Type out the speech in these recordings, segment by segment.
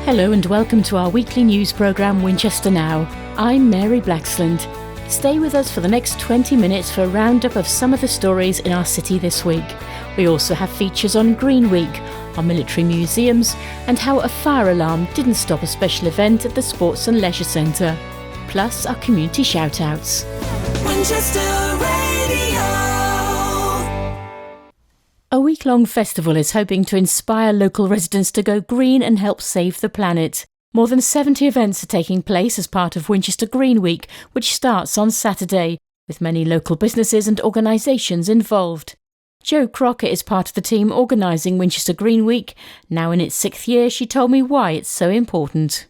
Hello and welcome to our weekly news programme Winchester Now. I'm Mary Blacksland. Stay with us for the next 20 minutes for a roundup of some of the stories in our city this week. We also have features on Green Week, our military museums, and how a fire alarm didn't stop a special event at the Sports and Leisure Centre. Plus our community shout-outs. Winchester Radio. A week-long festival is hoping to inspire local residents to go green and help save the planet. More than 70 events are taking place as part of Winchester Green Week, which starts on Saturday, with many local businesses and organisations involved. Jo Crockett is part of the team organising Winchester Green Week. Now in its 6th year, she told me why it's so important.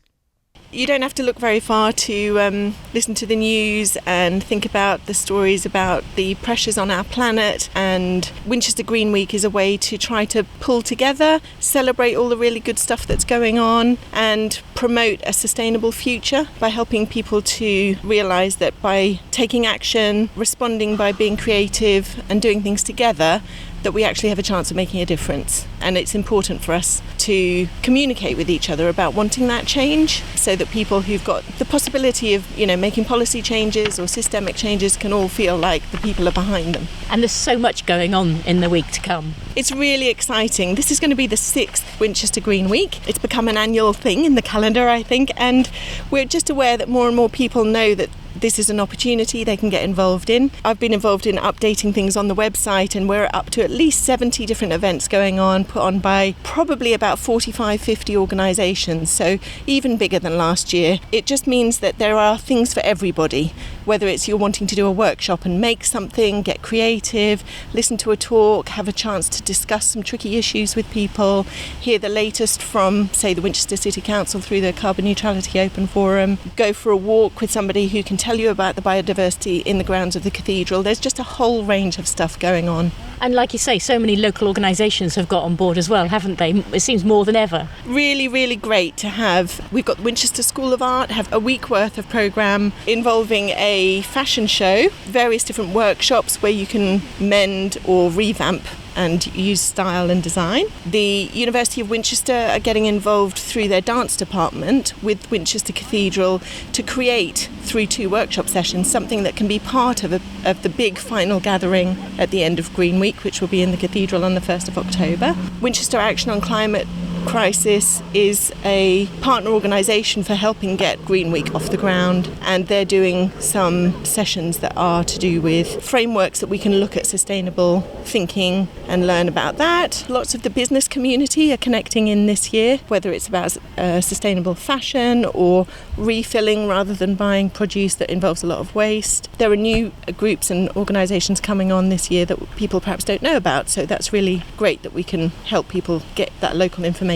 You don't have to look very far to listen to the news and think about the stories about the pressures on our planet, and Winchester Green Week is a way to try to pull together, celebrate all the really good stuff that's going on and promote a sustainable future by helping people to realise that by taking action, responding by being creative and doing things together, that we actually have a chance of making a difference. And it's important for us to communicate with each other about wanting that change, so that people who've got the possibility of, making policy changes or systemic changes can all feel like the people are behind them. And there's so much going on in the week to come. It's really exciting. This is going to be the 6th Winchester Green Week. It's become an annual thing in the calendar, I think, and we're just aware that more and more people know that this is an opportunity they can get involved in. I've been involved in updating things on the website, and we're up to at least 70 different events going on, put on by probably about 45-50 organisations, so even bigger than last year. It just means that there are things for everybody, whether it's you're wanting to do a workshop and make something, get creative, listen to a talk, have a chance to discuss some tricky issues with people, hear the latest from, say, the Winchester City Council through the Carbon Neutrality Open Forum, go for a walk with somebody who can tell you about the biodiversity in the grounds of the cathedral. There's just a whole range of stuff going on. And like you say, so many local organisations have got on board as well, haven't they? It seems more than ever. Really, really great to have. We've got the Winchester School of Art, have a week worth of programme involving a fashion show, various different workshops where you can mend or revamp and use style and design. The University of Winchester are getting involved through their dance department with Winchester Cathedral to create, through 2 workshop sessions, something that can be part of the big final gathering at the end of Green Week, which will be in the cathedral on the 1st of October. Winchester Action on Climate Crisis is a partner organisation for helping get Green Week off the ground, and they're doing some sessions that are to do with frameworks that we can look at sustainable thinking and learn about that. Lots of the business community are connecting in this year, whether it's about sustainable fashion or refilling rather than buying produce that involves a lot of waste. There are new groups and organisations coming on this year that people perhaps don't know about, so that's really great that we can help people get that local information.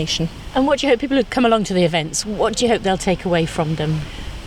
And what do you hope people who come along to the events, what do you hope they'll take away from them?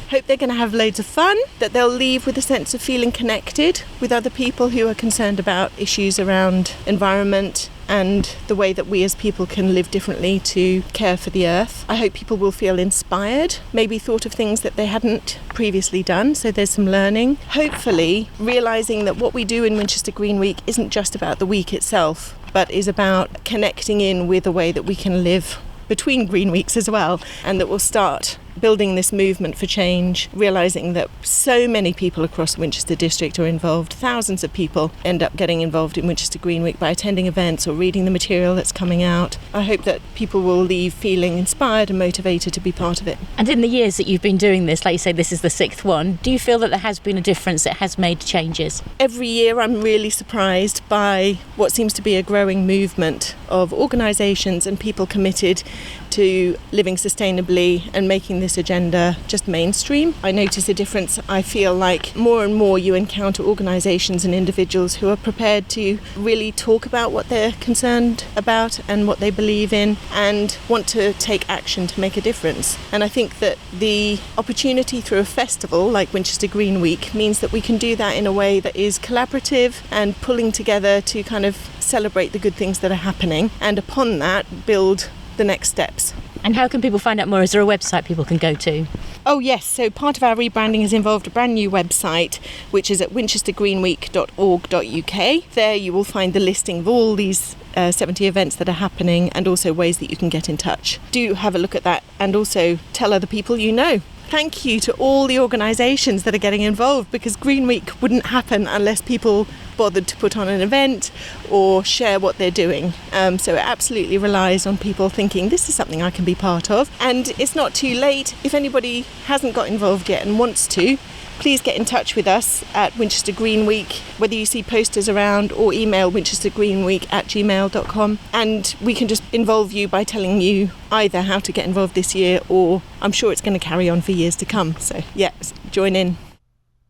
Hope they're going to have loads of fun, that they'll leave with a sense of feeling connected with other people who are concerned about issues around environment and the way that we as people can live differently to care for the earth. I hope people will feel inspired, maybe thought of things that they hadn't previously done, so there's some learning. Hopefully realising that what we do in Winchester Green Week isn't just about the week itself, but is about connecting in with a way that we can live between Green Weeks as well, and that we'll start building this movement for change, realising that so many people across the Winchester district are involved. Thousands of people end up getting involved in Winchester Green Week by attending events or reading the material that's coming out. I hope that people will leave feeling inspired and motivated to be part of it. And in the years that you've been doing this, like you say, this is the 6th one, do you feel that there has been a difference, it has made changes? Every year I'm really surprised by what seems to be a growing movement of organisations and people committed to living sustainably and making this agenda just mainstream. I notice a difference. I feel like more and more you encounter organisations and individuals who are prepared to really talk about what they're concerned about and what they believe in and want to take action to make a difference. And I think that the opportunity through a festival like Winchester Green Week means that we can do that in a way that is collaborative and pulling together to kind of celebrate the good things that are happening, and upon that build the next steps. And how can people find out more? Is there a website people can go to? Oh yes, so part of our rebranding has involved a brand new website, which is at winchestergreenweek.org.uk. There you will find the listing of all these 70 events that are happening and also ways that you can get in touch. Do have a look at that and also tell other people you know. Thank you to all the organisations that are getting involved, because Green Week wouldn't happen unless people bothered to put on an event or share what they're doing. So it absolutely relies on people thinking this is something I can be part of. And it's not too late. If anybody hasn't got involved yet and wants to, please get in touch with us at Winchester Green Week, whether you see posters around or email winchestergreenweek@gmail.com, and we can just involve you by telling you either how to get involved this year, or I'm sure it's going to carry on for years to come. So yeah, join in.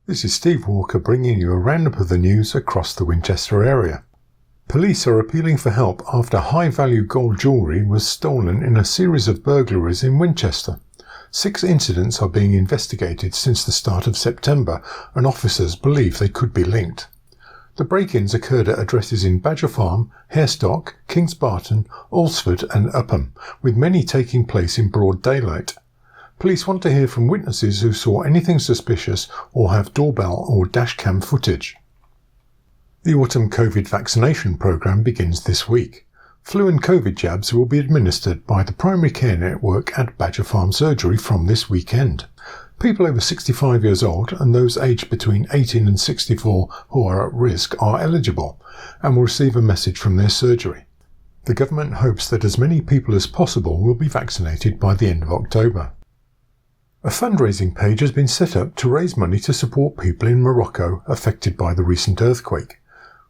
This is Steve Walker bringing you a roundup of the news across the Winchester area. Police are appealing for help after high-value gold jewellery was stolen in a series of burglaries in Winchester. 6 incidents are being investigated since the start of September, and officers believe they could be linked. The break-ins occurred at addresses in Badger Farm, Harestock, Kings Barton, Alresford and Upham, with many taking place in broad daylight. Police want to hear from witnesses who saw anything suspicious or have doorbell or dashcam footage. The autumn COVID vaccination programme begins this week. Flu and COVID jabs will be administered by the primary care network at Badger Farm Surgery from this weekend. People over 65 years old and those aged between 18 and 64 who are at risk are eligible and will receive a message from their surgery. The government hopes that as many people as possible will be vaccinated by the end of October. A fundraising page has been set up to raise money to support people in Morocco affected by the recent earthquake.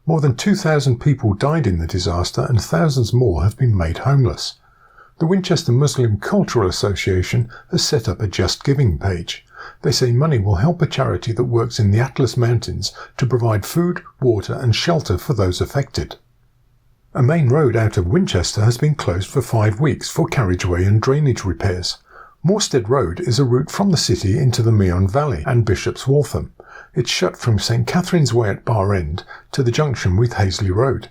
More than 2,000 people died in the disaster and thousands more have been made homeless. The Winchester Muslim Cultural Association has set up a Just Giving page. They say money will help a charity that works in the Atlas Mountains to provide food, water and shelter for those affected. A main road out of Winchester has been closed for 5 weeks for carriageway and drainage repairs. Morstead Road is a route from the city into the Meon Valley and Bishop's Waltham. It's shut from St Catherine's Way at Bar End to the junction with Hazley Road.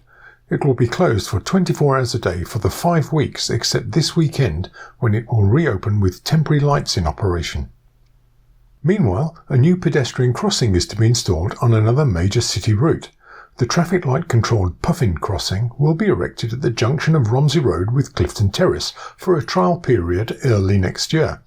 It will be closed for 24 hours a day for the 5 weeks except this weekend, when it will reopen with temporary lights in operation. Meanwhile, a new pedestrian crossing is to be installed on another major city route. The traffic light controlled Puffin crossing will be erected at the junction of Romsey Road with Clifton Terrace for a trial period early next year.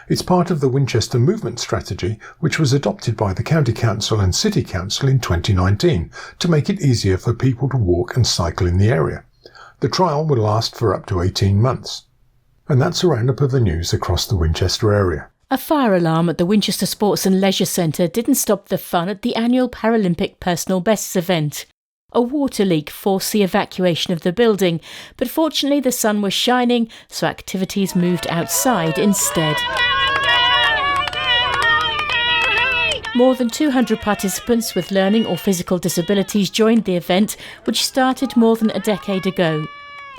It's part of the Winchester Movement Strategy, which was adopted by the County Council and City Council in 2019 to make it easier for people to walk and cycle in the area. The trial will last for up to 18 months. And that's a roundup of the news across the Winchester area. A fire alarm at the Winchester Sports and Leisure Centre didn't stop the fun at the annual Paralympic Personal Bests event. A water leak forced the evacuation of the building, but fortunately the sun was shining, so activities moved outside instead. More than 200 participants with learning or physical disabilities joined the event, which started more than a decade ago.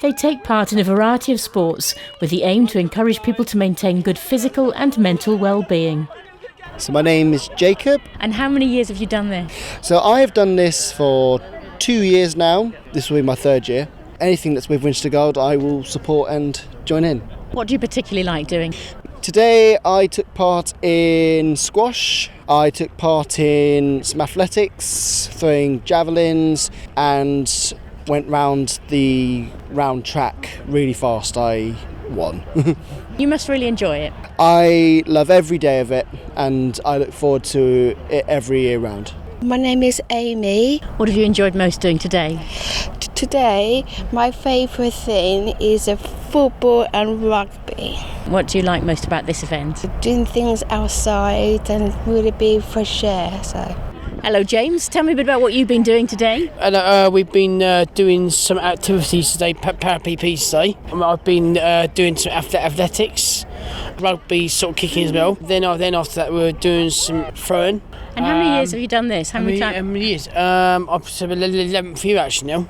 They take part in a variety of sports, with the aim to encourage people to maintain good physical and mental well-being. So my name is Jacob. And how many years have you done this? So I have done this for 2 years now. This will be my 3rd year. Anything that's with Winchester Gold I will support and join in. What do you particularly like doing? Today I took part in squash, I took part in some athletics, throwing javelins, and went round the round track really fast. I won. You must really enjoy it. I love every day of it and I look forward to it every year round. My name is Amy. What have you enjoyed most doing today? Today, my favourite thing is football and rugby. What do you like most about this event? Doing things outside and really be fresh air. So. Hello James, tell me a bit about what you've been doing today. We've been doing some activities today, para-PPs today. I've been doing some athletics, rugby sort of kicking as well. Then after that we were doing some throwing. And how many years have you done this? How many years? I've said 11th year actually now.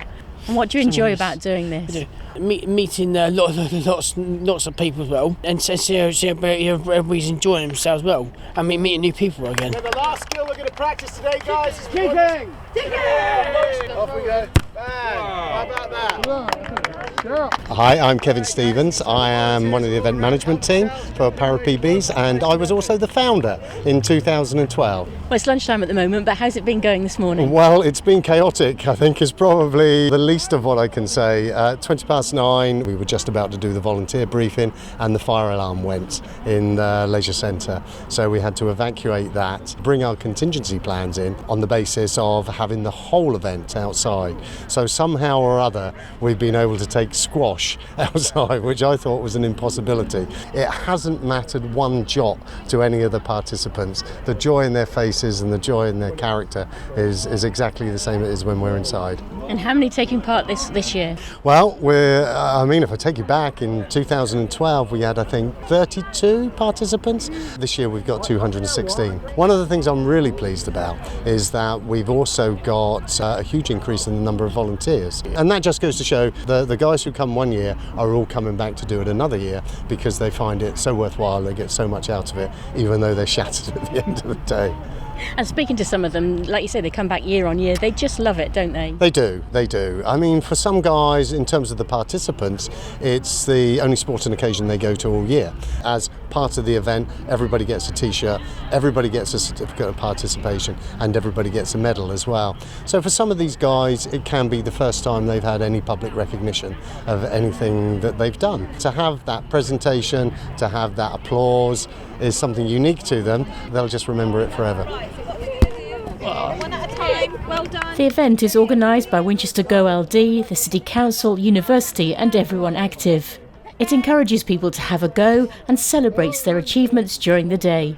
And what do you enjoy about doing this? Meeting lots of people as well, and see everybody's enjoying themselves well, and meeting new people again. So the last skill we're going to practice today, guys, is kicking! Kicking! Off we go. Bang! How about that? Hi, I'm Kevin Stevens. I am one of the event management team for Para PBs, and I was also the founder in 2012. Well, it's lunchtime at the moment, but how's it been going this morning? Well, it's been chaotic, I think, is probably the least of what I can say. 9:20, we were just about to do the volunteer briefing and the fire alarm went in the leisure centre. So we had to evacuate that, bring our contingency plans in on the basis of having the whole event outside. So somehow or other, we've been able to take squash outside, which I thought was an impossibility. It hasn't mattered one jot to any of the participants. The joy in their faces and the joy in their character is exactly the same as when we're inside. And how many taking part this year? Well, if I take you back, in 2012 we had, I think, 32 participants. This year we've got 216. One of the things I'm really pleased about is that we've also got a huge increase in the number of volunteers. And that just goes to show the guys who come one year are all coming back to do it another year because they find it so worthwhile, they get so much out of it, even though they're shattered at the end of the day. And speaking to some of them, like you say, they come back year on year. They just love it, don't they? They do. I mean, for some guys, in terms of the participants, it's the only sporting occasion they go to all year. As part of the event, everybody gets a T-shirt, everybody gets a certificate of participation, and everybody gets a medal as well. So for some of these guys, it can be the first time they've had any public recognition of anything that they've done. To have that presentation, to have that applause, is something unique to them. They'll just remember it forever. One at a time. Well done. The event is organised by Winchester Go LD, the City Council, University and everyone active. It encourages people to have a go and celebrates their achievements during the day.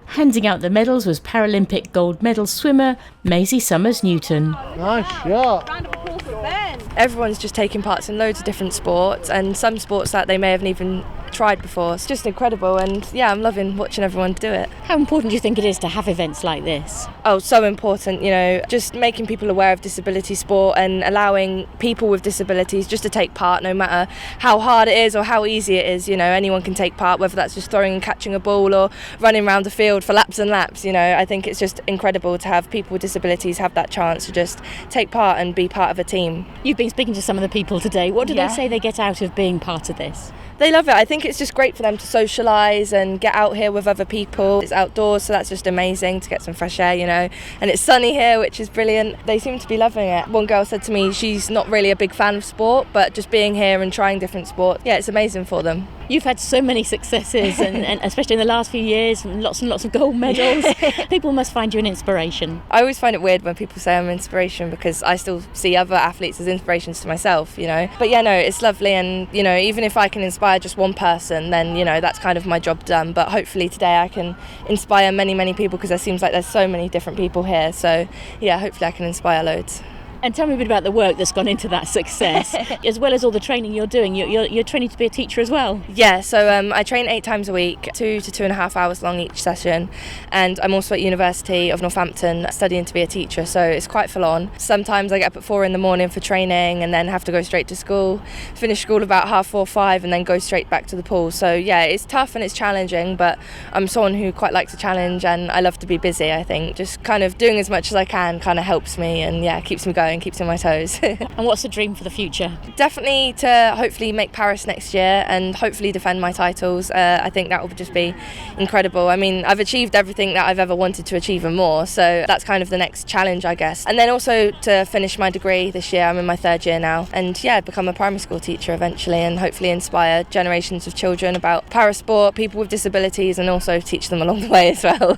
Handing out the medals was Paralympic gold medal swimmer Maisie Summers-Newton. Nice shot. Round of applause for Ben. Everyone's just taking parts in loads of different sports, and some sports that they may have even tried before. It's just incredible, and yeah, I'm loving watching everyone do it. How important do you think it is to have events like this? Oh, so important, just making people aware of disability sport and allowing people with disabilities just to take part, no matter how hard it is or how easy it is. Anyone can take part, whether that's just throwing and catching a ball or running around the field for laps and laps. I think it's just incredible to have people with disabilities have that chance to just take part and be part of a team. You've been speaking to some of the people today. What do they say they get out of being part of this? They love it. I think it's just great for them to socialise and get out here with other people. It's outdoors, so that's just amazing to get some fresh air, and it's sunny here, which is brilliant. They seem to be loving it. One girl said to me she's not really a big fan of sport, but just being here and trying different sports, it's amazing for them. You've had so many successes, and especially in the last few years, lots and lots of gold medals. People must find you an inspiration. I always find it weird when people say I'm an inspiration because I still see other athletes as inspirations to myself, But it's lovely, and, even if I can inspire just one person, then, that's kind of my job done. But hopefully today I can inspire many, many people because there seems like there's so many different people here. So, hopefully I can inspire loads. And tell me a bit about the work that's gone into that success, as well as all the training you're doing. You're training to be a teacher as well. Yeah, so I train 8 times a week, 2 to 2.5 hours long each session. And I'm also at University of Northampton studying to be a teacher, so it's quite full on. Sometimes I get up at 4 a.m. for training and then have to go straight to school, finish school about 4:30, 5, and then go straight back to the pool. So it's tough and it's challenging, but I'm someone who quite likes a challenge and I love to be busy, I think. Just kind of doing as much as I can kind of helps me and keeps me going. Keeps me on my toes. And what's the dream for the future? Definitely to hopefully make Paris next year and hopefully defend my titles. I think that would just be incredible. I mean, I've achieved everything that I've ever wanted to achieve and more, so that's kind of the next challenge, I guess. And then also to finish my degree this year. I'm in my 3rd year now, and become a primary school teacher eventually and hopefully inspire generations of children about parasport, people with disabilities, and also teach them along the way as well.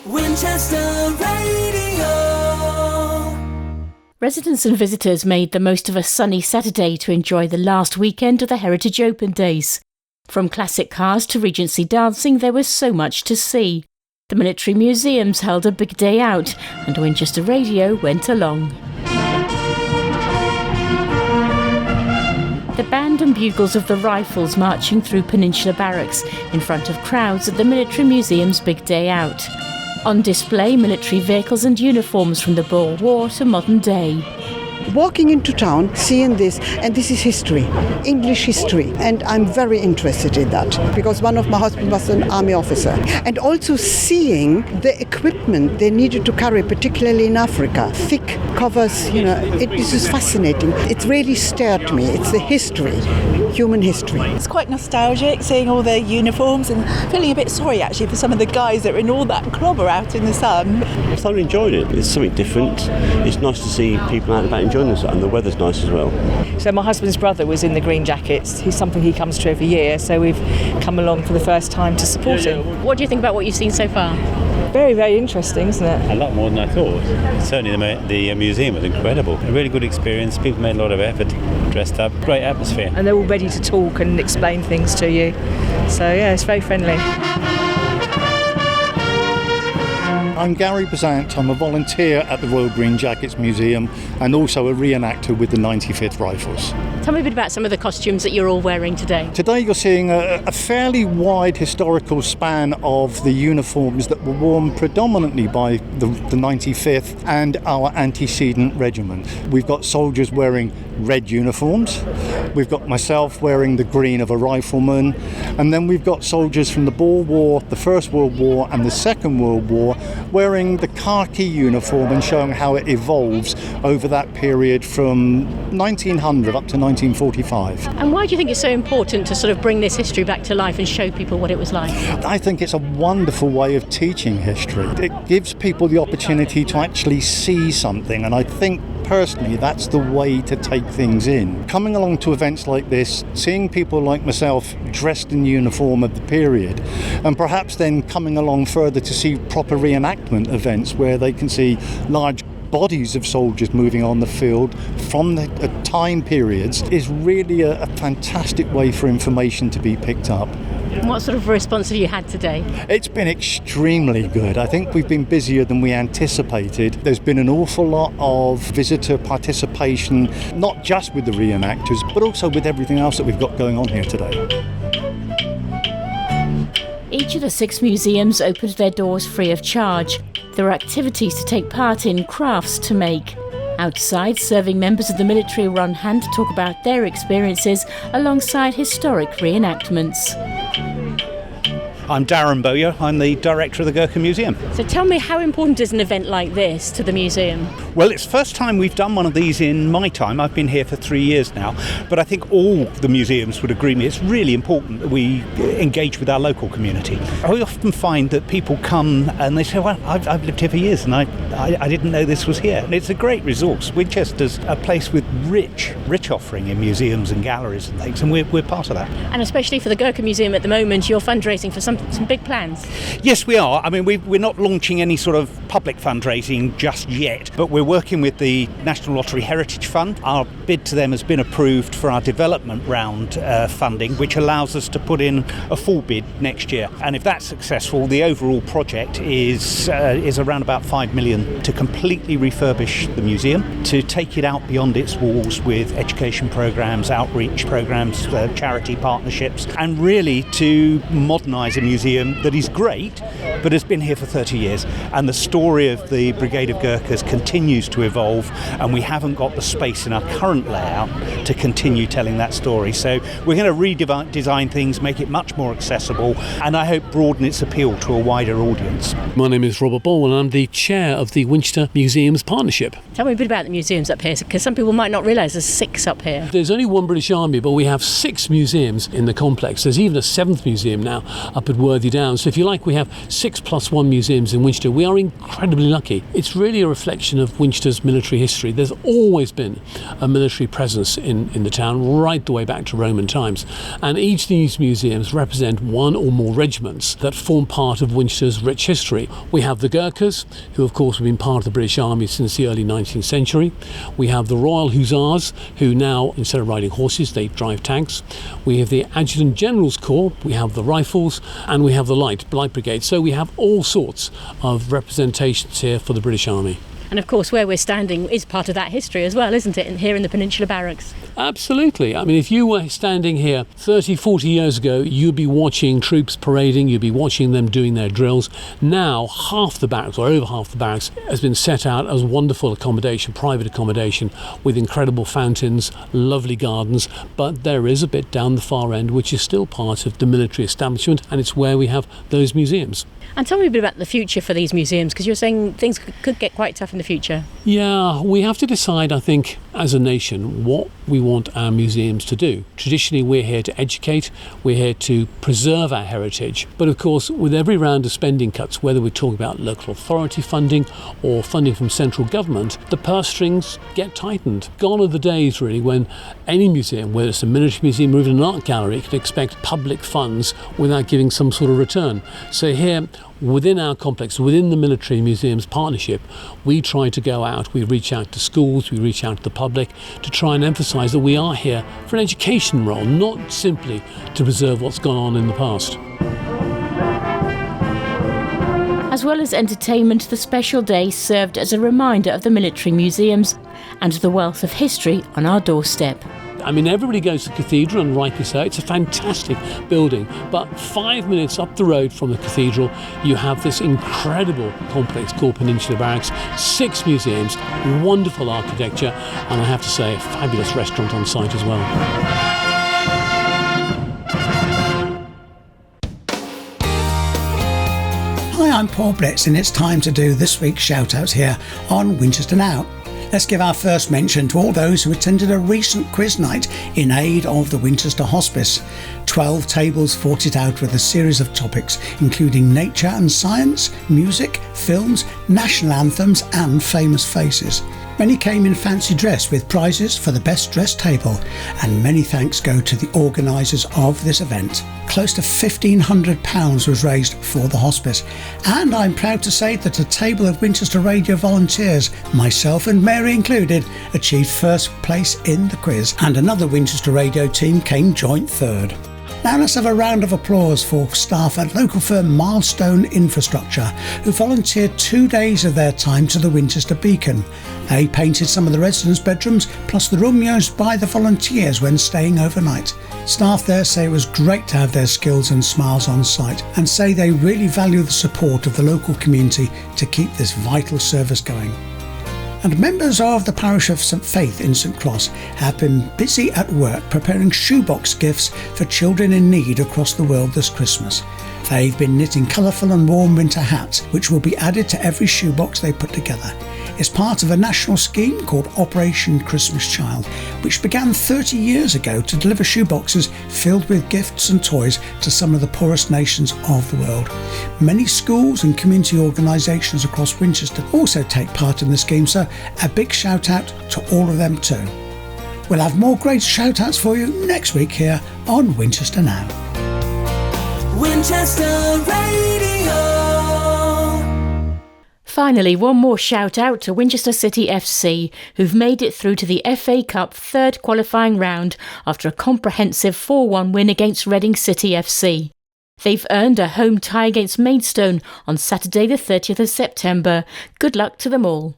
Winchester Radio. Residents and visitors made the most of a sunny Saturday to enjoy the last weekend of the Heritage Open Days. From classic cars to Regency dancing, there was so much to see. The Military Museums held a big day out, and Winchester Radio went along. The band and bugles of the Rifles marching through Peninsula Barracks in front of crowds at the Military Museum's big day out. On display, military vehicles and uniforms from the Boer War to modern day. walking into town, seeing this, and this is history, English history, and I'm very interested in that because one of my husband was an army officer. And also seeing the equipment they needed to carry, particularly in Africa, thick covers, this is fascinating. It really stirred me. It's the history, human history. It's quite nostalgic seeing all the uniforms and feeling a bit sorry actually for some of the guys that are in all that clobber out in the sun. I thoroughly enjoyed it. It's something different. It's nice to see people out and about enjoying the sun. The weather's nice as well. So my husband's brother was in the Green Jackets. He's something he comes to every year, so we've come along for the first time to support him. What do you think about what you've seen so far? Very, very interesting, isn't it? A lot more than I thought. Certainly the museum was incredible. A really good experience. People made a lot of effort, dressed up, great atmosphere. And they're all ready to talk and explain things to you. So yeah, it's very friendly. I'm Gary Bazant. I'm a volunteer at the Royal Green Jackets Museum and also a reenactor with the 95th Rifles. Tell me a bit about some of the costumes that you're all wearing today. Today you're seeing a fairly wide historical span of the uniforms that were worn predominantly by the 95th and our antecedent regiment. We've got soldiers wearing red uniforms, we've got myself wearing the green of a rifleman, and then we've got soldiers from the Boer War, the First World War and the Second World War wearing the khaki uniform and showing how it evolves over that period from 1900 up to 1945. And why do you think it's so important to sort of bring this history back to life and show people what it was like? I think it's a wonderful way of teaching history. It gives people the opportunity to actually see something, and I think personally that's the way to take things in. Coming along to events like this, seeing people like myself dressed in uniform of the period, and perhaps then coming along further to see proper reenactment events where they can see large bodies of soldiers moving on the field from the time periods is really a fantastic way for information to be picked up. And what sort of response have you had today? It's been extremely good. I think we've been busier than we anticipated. There's been an awful lot of visitor participation, not just with the reenactors, but also with everything else that we've got going on here today. Each of the 6 museums opened their doors free of charge. There are activities to take part in, crafts to make. Outside, serving members of the military were on hand to talk about their experiences alongside historic reenactments. I'm Darren Bowyer, I'm the director of the Gurkha Museum. So tell me, how important is an event like this to the museum? Well, it's the first time we've done one of these in my time. I've been here for 3 years now, but I think all the museums would agree with me. It's really important that we engage with our local community. I often find that people come and they say, well, I've lived here for years and I didn't know this was here. And it's a great resource. Winchester's a place with rich offering in museums and galleries and things, and we're part of that. And especially for the Gurkha Museum at the moment, you're fundraising for some big plans. Yes, we are. I mean, we're not launching any sort of public fundraising just yet, but we're working with the National Lottery Heritage Fund. Our bid to them has been approved for our development round funding, which allows us to put in a full bid next year. And if that's successful, the overall project is around about 5 million to completely refurbish the museum, to take it out beyond its walls with education programs, outreach programs, charity partnerships, and really to modernise a museum that is great but has been here for 30 years, and the story of the Brigade of Gurkhas continues to evolve, and we haven't got the space in our current layout to continue telling that story. So we're going to redesign things, make it much more accessible, and I hope broaden its appeal to a wider audience. My name is Robert Ball and I'm the chair of the Winchester Museums Partnership. Tell me a bit about the museums up here, because some people might not realise there's 6 up here. There's only one British Army, but we have 6 museums in the complex. There's even a 7th museum now up at Worthy Downs. So if you like, we have 6 plus 1 museums in Winchester. We are incredibly lucky. It's really a reflection of Winchester's military history. There's always been a military presence in the town right the way back to Roman times. And each of these museums represent one or more regiments that form part of Winchester's rich history. We have the Gurkhas, who of course have been part of the British Army since the early 19th century. We have the Royal Hussars, who now, instead of riding horses, they drive tanks. We have the Adjutant General's Corps, we have the Rifles, and we have the Light Brigade. So we have all sorts of representations here for the British Army. And of course, where we're standing is part of that history as well, isn't it? And here in the Peninsula Barracks. Absolutely. I mean, if you were standing here 30, 40 years ago, you'd be watching troops parading, you'd be watching them doing their drills. Now, half the barracks, or over half the barracks, has been set out as wonderful accommodation, private accommodation, with incredible fountains, lovely gardens, but there is a bit down the far end which is still part of the military establishment, and it's where we have those museums. And tell me a bit about the future for these museums, because you're saying things could get quite tough in the future. Yeah, we have to decide, I think, as a nation, what we want our museums to do. Traditionally, we're here to educate, we're here to preserve our heritage. But of course, with every round of spending cuts, whether we're talking about local authority funding or funding from central government, the purse strings get tightened. Gone are the days, really, when any museum, whether it's a military museum or even an art gallery, can expect public funds without giving some sort of return. So here, within our complex, within the Military Museums Partnership, we try to go out, we reach out to schools, we reach out to the public to try and emphasise that we are here for an education role, not simply to preserve what's gone on in the past. As well as entertainment, the special day served as a reminder of the military museums and the wealth of history on our doorstep. I mean, everybody goes to the cathedral, and rightly so. It's a fantastic building. But 5 minutes up the road from the cathedral, you have this incredible complex called Peninsula Barracks, 6 museums, wonderful architecture, and I have to say, a fabulous restaurant on site as well. Hi, I'm Paul Blitz, and it's time to do this week's shout-outs here on Winchester Now. Let's give our first mention to all those who attended a recent quiz night in aid of the Winchester Hospice. 12 tables fought it out with a series of topics, including nature and science, music, films, national anthems and famous faces. Many came in fancy dress with prizes for the best dressed table, and many thanks go to the organisers of this event. Close to £1,500 was raised for the hospice, and I'm proud to say that a table of Winchester Radio volunteers, myself and Mary included, achieved first place in the quiz, and another Winchester Radio team came joint third. Now let's have a round of applause for staff at local firm Milestone Infrastructure, who volunteered 2 days of their time to the Winchester Beacon. They painted some of the residents' bedrooms, plus the room used by the volunteers when staying overnight. Staff there say it was great to have their skills and smiles on site, and say they really value the support of the local community to keep this vital service going. And members of the parish of St Faith in St Cross have been busy at work preparing shoebox gifts for children in need across the world this Christmas. They've been knitting colourful and warm winter hats, which will be added to every shoebox they put together. It's part of a national scheme called Operation Christmas Child, which began 30 years ago to deliver shoeboxes filled with gifts and toys to some of the poorest nations of the world. Many schools and community organisations across Winchester also take part in the scheme, so a big shout out to all of them too. We'll have more great shout outs for you next week here on Winchester Now. Winchester Radio. Finally, one more shout out to Winchester City FC, who've made it through to the FA Cup third qualifying round after a comprehensive 4-1 win against Reading City FC. They've earned a home tie against Maidstone on Saturday the 30th of September. Good luck to them all.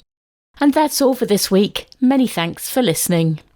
And that's all for this week. Many thanks for listening.